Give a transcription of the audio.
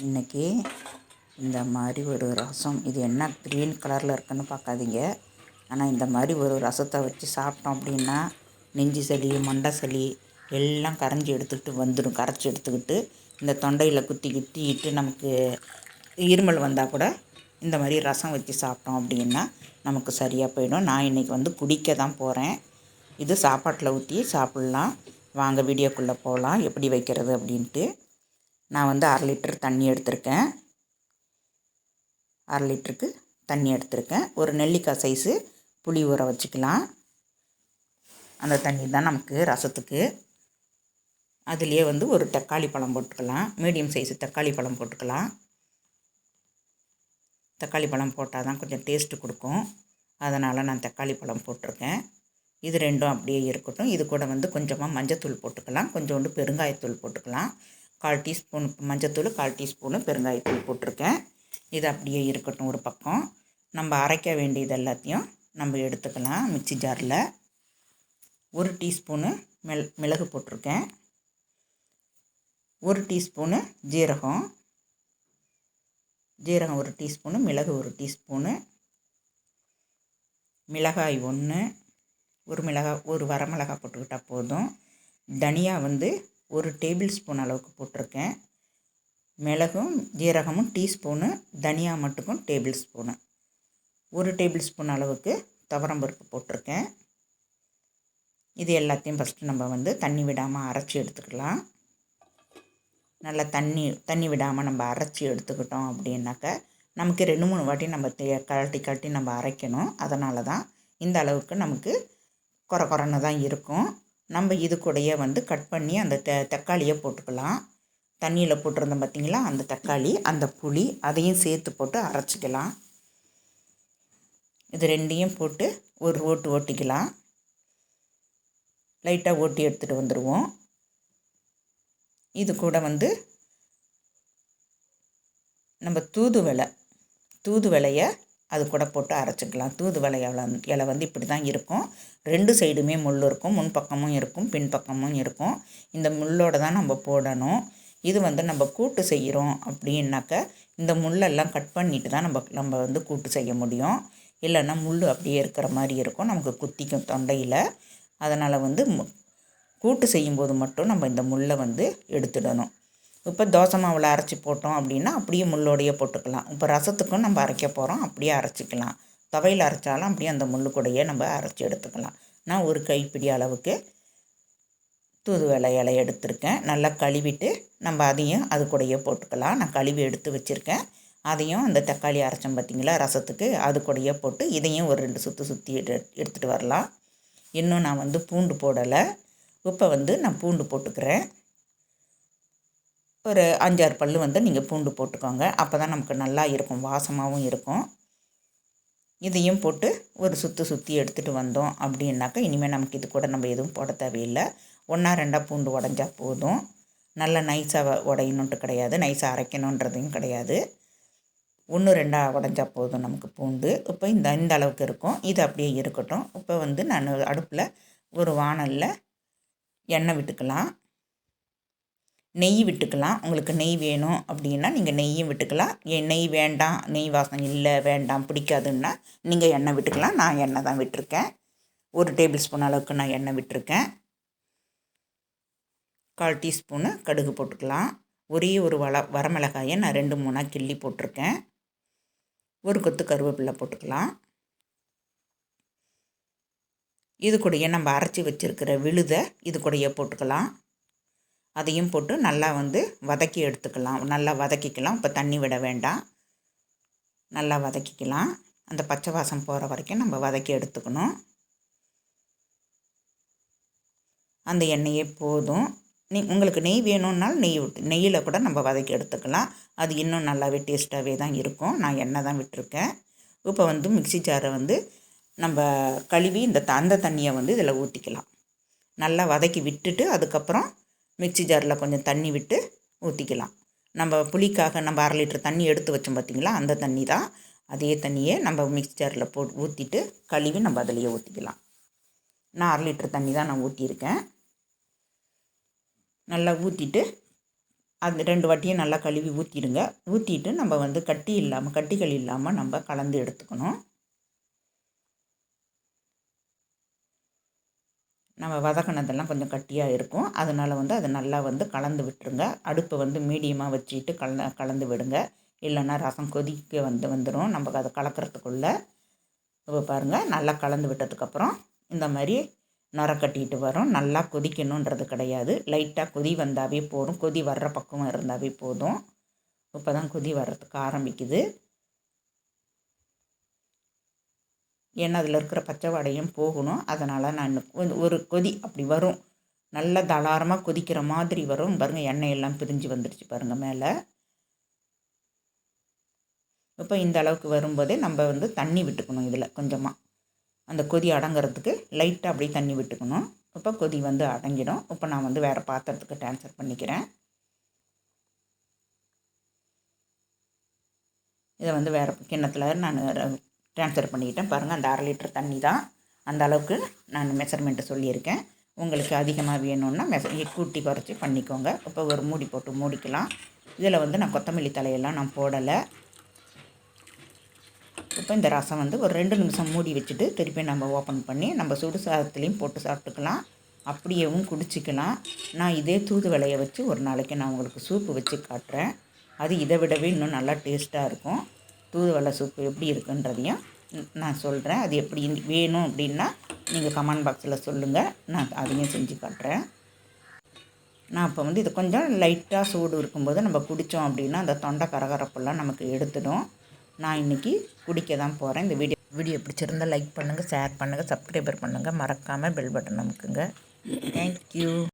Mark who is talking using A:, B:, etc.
A: இன்றைக்கி இந்த மாதிரி ஒரு ரசம், இது என்ன க்ரீன் கலரில் இருக்குன்னு பார்க்காதீங்க. ஆனால் இந்த மாதிரி ஒரு ரசத்தை வச்சு சாப்பிட்டோம் அப்படின்னா நெஞ்சு சளி, மண்டை சளி எல்லாம் கரைஞ்சி எடுத்துக்கிட்டு இந்த தொண்டையில் குத்திக்கிட்டு நமக்கு இருமல் வந்தால் கூட இந்த மாதிரி ரசம் வச்சு சாப்பிட்டோம் அப்படின்னா நமக்கு சரியாக போயிடும். நான் இன்றைக்கி குடிக்க தான் போகிறேன். இது சாப்பாட்டில் ஊற்றி சாப்பிட்லாம். வாங்க வீடியோக்குள்ளே போகலாம் எப்படி வைக்கிறது அப்படின்ட்டு. நான் 1/2 லிட்டர் தண்ணி எடுத்திருக்கேன். 1/2 லிட்டருக்கு தண்ணி எடுத்திருக்கேன். ஒரு நெல்லிக்காய் சைஸு புளி ஊற வச்சுக்கலாம். அந்த தண்ணி தான் நமக்கு ரசத்துக்கு. அதுலேயே ஒரு தக்காளி பழம் போட்டுக்கலாம். மீடியம் சைஸு தக்காளி பழம் போட்டுக்கலாம். தக்காளி பழம் போட்டால் தான் கொஞ்சம் டேஸ்ட்டு கொடுக்கும். அதனால் நான் தக்காளி பழம் போட்டிருக்கேன். இது ரெண்டும் அப்படியே இருக்கட்டும். இது கூட கொஞ்சமாக மஞ்சத்தூள் போட்டுக்கலாம். கொஞ்சோண்டு பெருங்காயத்தூள் போட்டுக்கலாம். 1/4 டீஸ்பூன் மஞ்சத்தூள், 1/4 டீஸ்பூனு பெருங்காயத்தூள் போட்டிருக்கேன். இது அப்படியே இருக்கட்டும் ஒரு பக்கம். நம்ம அரைக்க வேண்டியது எல்லாத்தையும் நம்ம எடுத்துக்கலாம். மிக்ஸி ஜாரில் 1 டீஸ்பூனு மிளகு போட்டிருக்கேன். 1 டீஸ்பூனு ஜீரகம் 1 டீஸ்பூனு, மிளகு 1 டீஸ்பூனு, மிளகாய் 1, ஒரு வரமிளகாய் போட்டுக்கிட்டால் போதும். தனியா 1 டேபிள் ஸ்பூன் அளவுக்கு போட்டிருக்கேன். மிளகும் ஜீரகமும் டீஸ்பூனு, தனியா மட்டுக்கும் டேபிள் ஸ்பூனு. 1 டேபிள் ஸ்பூன் அளவுக்கு துவரம்பருப்பு போட்டிருக்கேன். இது எல்லாத்தையும் ஃபஸ்ட்டு நம்ம தண்ணி விடாமல் அரைச்சி எடுத்துக்கலாம். நல்லா தண்ணி விடாமல் நம்ம அரைச்சி எடுத்துக்கிட்டோம் அப்படின்னாக்க நமக்கு 2-3 வாட்டி நம்ம கழட்டி நம்ம அரைக்கணும். அதனால தான் இந்த அளவுக்கு நமக்கு குறைன்னு தான் இருக்கும். நம்ம இது கூடயே கட் பண்ணி அந்த தக்காளியை போட்டுக்கலாம். தண்ணியில் போட்டிருந்தோம் பார்த்திங்களா, அந்த தக்காளி, அந்த புளி அதையும் சேர்த்து போட்டு அரைச்சிக்கலாம். இது ரெண்டையும் போட்டு ஒரு ஓட்டிக்கலாம். லைட்டாக ஓட்டி எடுத்துகிட்டு வந்துடுவோம். இது கூட நம்ம தூதுவளையை அது கூட போட்டு அரைச்சிக்கலாம். தூதுவளை இலை இப்படி தான் இருக்கும். 2 சைடுமே முள் இருக்கும். முன் பக்கமும் இருக்கும், பின் பக்கமும் இருக்கும். இந்த முள்ளோடு தான் நம்ம போடணும். இது நம்ம கூட்டு செய்கிறோம் அப்படின்னாக்க இந்த முள்ளெல்லாம் கட் பண்ணிட்டு தான் நம்ம கூட்டு செய்ய முடியும். இல்லைன்னா முள் அப்படியே இருக்கிற மாதிரி இருக்கும், நமக்கு குத்திக்கும் தொண்டையில். அதனால் கூட்டு செய்யும்போது மட்டும் நம்ம இந்த முள்ளை எடுத்துடணும். இப்போ தோசை மாவில் அரைச்சி போட்டோம் அப்படின்னா அப்படியே முள்ளோடையே போட்டுக்கலாம். இப்போ ரசத்துக்கும் நம்ம அரைக்க போகிறோம், அப்படியே அரைச்சிக்கலாம். துவையில் அரைச்சாலும் அப்படியே அந்த முள் கூடையே நம்ம அரைச்சி எடுத்துக்கலாம். நான் ஒரு கைப்பிடி அளவுக்கு தூதுவளை இலை எடுத்திருக்கேன். நல்லா கழுவிட்டு நம்ம அதையும் அது கூடையே போட்டுக்கலாம். நான் கழுவி எடுத்து வச்சுருக்கேன். அதையும் அந்த தக்காளி அரைச்சோம் பார்த்திங்களா ரசத்துக்கு, அது கூடையே போட்டு இதையும் ஒரு 2 சுற்றி எடுத்துகிட்டு வரலாம். இன்னும் நான் பூண்டு போடலை. இப்போ நான் பூண்டு போட்டுக்கிறேன். ஒரு 5-6 பல் நீங்கள் பூண்டு போட்டுக்கோங்க. அப்போ தான் நமக்கு நல்லா இருக்கும், வாசமாகவும் இருக்கும். இதையும் போட்டு ஒரு சுற்றி எடுத்துகிட்டு வந்தோம் அப்படின்னாக்கா இனிமேல் நமக்கு இது கூட நம்ம எதுவும் போட தேவையில்லை. 1-2 பூண்டு உடஞ்சா போதும். நல்லா நைஸாக உடையணுன்ட்டு கிடையாது, நைஸாக அரைக்கணுன்றதையும் கிடையாது. 1-2 உடஞ்சா போதும் நமக்கு பூண்டு. இப்போ இந்த அளவுக்கு இருக்கும். இது அப்படியே இருக்கட்டும். இப்போ நான் அடுப்பில் ஒரு வாணலில் எண்ணெய் விட்டுக்கலாம். நெய் விட்டுக்கலாம். உங்களுக்கு நெய் வேணும் அப்படின்னா நீங்கள் நெய்யும் விட்டுக்கலாம். நெய் வேண்டாம், நெய் வாசனை இல்லை, வேண்டாம், பிடிக்காதுன்னா நீங்கள் எண்ணெய் விட்டுக்கலாம். நான் எண்ணெய் தான் விட்டுருக்கேன். 1 டேபிள் ஸ்பூன் அளவுக்கு நான் எண்ணெய் விட்டுருக்கேன். 1/4 டீஸ்பூனு கடுகு போட்டுக்கலாம். ஒரே ஒரு வரமிளகாயை நான் 2-3 கிள்ளி போட்டிருக்கேன். ஒரு கொத்து கருவேப்பிலை போட்டுக்கலாம். இது கூடயே நம்ம அரைச்சி வச்சுருக்கிற விழுதை இது கூடயே போட்டுக்கலாம். அதையும் போட்டு நல்லா வதக்கி எடுத்துக்கலாம். நல்லா வதக்கிக்கலாம். இப்போ தண்ணி விட வேண்டாம், நல்லா வதக்கிக்கலாம். அந்த பச்சை வாசம் போகிற வரைக்கும் நம்ம வதக்கி எடுத்துக்கணும். அந்த எண்ணெயே போதும். உங்களுக்கு நெய் வேணும்னாலும் நெய்யில் கூட நம்ம வதக்கி எடுத்துக்கலாம். அது இன்னும் நல்லாவே டேஸ்ட்டாகவே தான் இருக்கும். நான் எண்ணெய் தான் விட்டுருக்கேன். இப்போ மிக்ஸி ஜாரை நம்ம கழுவி அந்த தண்ணியை இதில் ஊற்றிக்கலாம். நல்லா வதக்கி விட்டுட்டு அதுக்கப்புறம் மிக்ஸி ஜாரில் கொஞ்சம் தண்ணி விட்டு ஊற்றிக்கலாம். நம்ம புளிக்காக நம்ம 1/2 லிட்டர் தண்ணி எடுத்து வச்சோம் பார்த்திங்களா, அந்த தண்ணி தான். அதே தண்ணியை நம்ம மிக்ஸி ஜாரில் ஊற்றிட்டு கழுவி நம்ம அதிலேயே ஊற்றிக்கலாம். நான் 1/2 லிட்டர் தண்ணி தான் நான் ஊற்றியிருக்கேன். நல்லா ஊற்றிட்டு அது 2 வாட்டியும் நல்லா கழுவி ஊற்றிடுங்க. ஊற்றிட்டு நம்ம வந்து கட்டிகள் இல்லாமல் நம்ம கலந்து எடுத்துக்கணும். நம்ம வதக்கினதெல்லாம் கொஞ்சம் கட்டியாக இருக்கும். அதனால் வந்து அதை நல்லா வந்து கலந்து விட்டுருங்க. அடுப்பை வந்து மீடியமாக வச்சுட்டு கலந்து விடுங்க. இல்லைன்னா ரசம் கொதிக்க வந்துடும் நமக்கு அதை கலக்கிறதுக்குள்ளே. இப்போ பாருங்கள், நல்லா கலந்து விட்டதுக்கப்புறம் இந்த மாதிரி நுர கட்டிட்டு வரும். நல்லா கொதிக்கணுன்றது கிடையாது, லைட்டாக கொதி வந்தாவே போதும். கொதி வர்ற பக்கம் இருந்தாவே போதும். இப்போ தான் கொதி வர்றதுக்கு ஆரம்பிக்குது. ஏன்னா அதில் இருக்கிற பச்சை வாடையும் போகணும். அதனால் நான் ஒரு கொதி அப்படி வரும். நல்லா தளாரமாக கொதிக்கிற மாதிரி வரும் பாருங்கள். எண்ணெய் எல்லாம் பிரிஞ்சு வந்துடுச்சு பாருங்கள் மேலே. இப்போ இந்த அளவுக்கு வரும்போதே நம்ம வந்து தண்ணி விட்டுக்கணும். இதில் கொஞ்சமாக அந்த கொதி அடங்கிறதுக்கு லைட்டாக அப்படியே தண்ணி விட்டுக்கணும். இப்போ கொதி வந்து அடங்கிடும். இப்போ நான் வந்து வேறு பாத்திரத்துக்கு ட்ரான்ஸ்ஃபர் பண்ணிக்கிறேன். இதை வந்து வேறு கிண்ணத்தில் நான் ட்ரான்ஸ்ஃபர் பண்ணிக்கிட்டேன். பாருங்கள், அந்த 1/2 லிட்டர் தண்ணி தான். அந்த அளவுக்கு நான் மெஷர்மெண்ட்டு சொல்லியிருக்கேன். உங்களுக்கு அதிகமாக வேணும்னா கூட்டி குறைச்சி பண்ணிக்கோங்க. இப்போ ஒரு மூடி போட்டு மூடிக்கலாம். இதில் வந்து நான் கொத்தமல்லி தலையெல்லாம் நான் போடலை. இப்போ இந்த ரசம் வந்து ஒரு 2 நிமிஷம் மூடி வச்சுட்டு திருப்பி நம்ம ஓப்பன் பண்ணி நம்ம சுடு சாதத்துலேயும் போட்டு சாப்பிட்டுக்கலாம். அப்படியேவும் குடிச்சிக்கலாம். நான் இதே தூதுவளையை வச்சு ஒரு நாளைக்கு நான் உங்களுக்கு சூப்பு வச்சு காட்டுறேன். அது இதை விடவே இன்னும் நல்லா டேஸ்ட்டாக இருக்கும். தூதுவளை சூப்பு எப்படி இருக்குன்றதையும் நான் சொல்கிறேன். அது எப்படி வேணும் அப்படின்னா நீங்கள் கமெண்ட் பாக்ஸில் சொல்லுங்கள். நான் அதையும் செஞ்சு காட்டுறேன். நான் இப்போ வந்து இது கொஞ்சம் லைட்டாக சூடு இருக்கும்போது நம்ம குடித்தோம் அப்படின்னா அந்த தொண்டை கரகரப்பெல்லாம் நமக்கு எடுத்துடும். நான் இன்றைக்கி குடிக்க தான் போகிறேன். இந்த வீடியோ பிடிச்சிருந்தால் லைக் பண்ணுங்கள், ஷேர் பண்ணுங்கள், சப்ஸ்கிரைபர் பண்ணுங்கள். மறக்காமல் பெல் பட்டன் அமுக்குங்க. தேங்க்யூ.